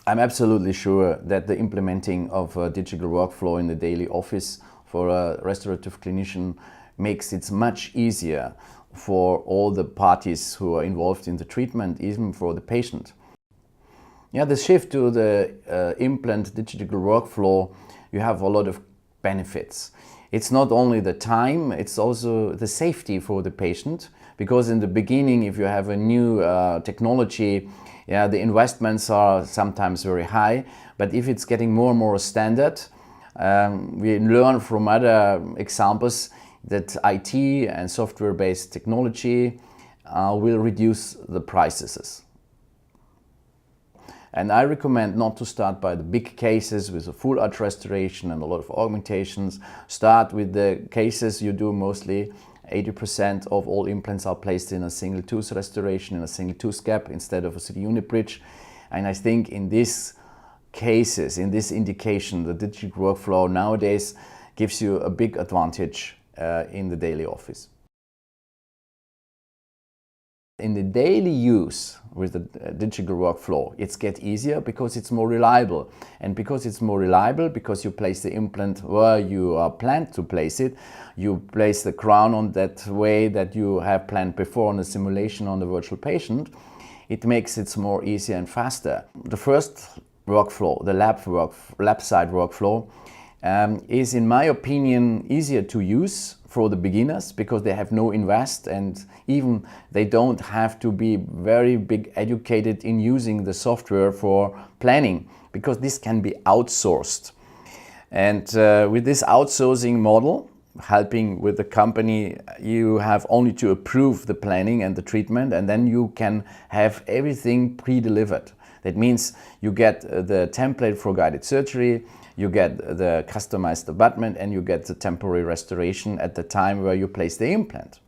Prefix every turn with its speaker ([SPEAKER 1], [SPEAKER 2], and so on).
[SPEAKER 1] I'm absolutely sure that the implementing of a digital workflow in the daily office for a restorative clinician makes it much easier for all the parties who are involved in the treatment, even for the patient. Yeah, the shift to the implant digital workflow, you have a lot of benefits. It's not only the time, it's also the safety for the patient, because in the beginning, if you have a new technology, yeah, the investments are sometimes very high, but if it's getting more and more standard, we learn from other examples that IT and software-based technology will reduce the prices. And I recommend not to start by the big cases with a full arch restoration and a lot of augmentations. Start with the cases you do mostly. 80% of all implants are placed in a single tooth restoration, in a single tooth gap instead of a city unit bridge. And I think in these cases, in this indication, the digital workflow nowadays gives you a big advantage in the daily office. In the daily use with the digital workflow, it gets easier because it's more reliable. And because it's more reliable, because you place the implant where you are planned to place it, you place the crown on that way that you have planned before on the simulation on the virtual patient, it makes it more easier and faster. The first workflow, the lab side workflow, is in my opinion easier to use for the beginners because they have no invest, and even they don't have to be very big educated in using the software for planning, because this can be outsourced. And with this outsourcing model, helping with the company, you have only to approve the planning and the treatment, and then you can have everything pre-delivered. That means you get the template for guided surgery, you get the customized abutment, and you get the temporary restoration at the time where you place the implant.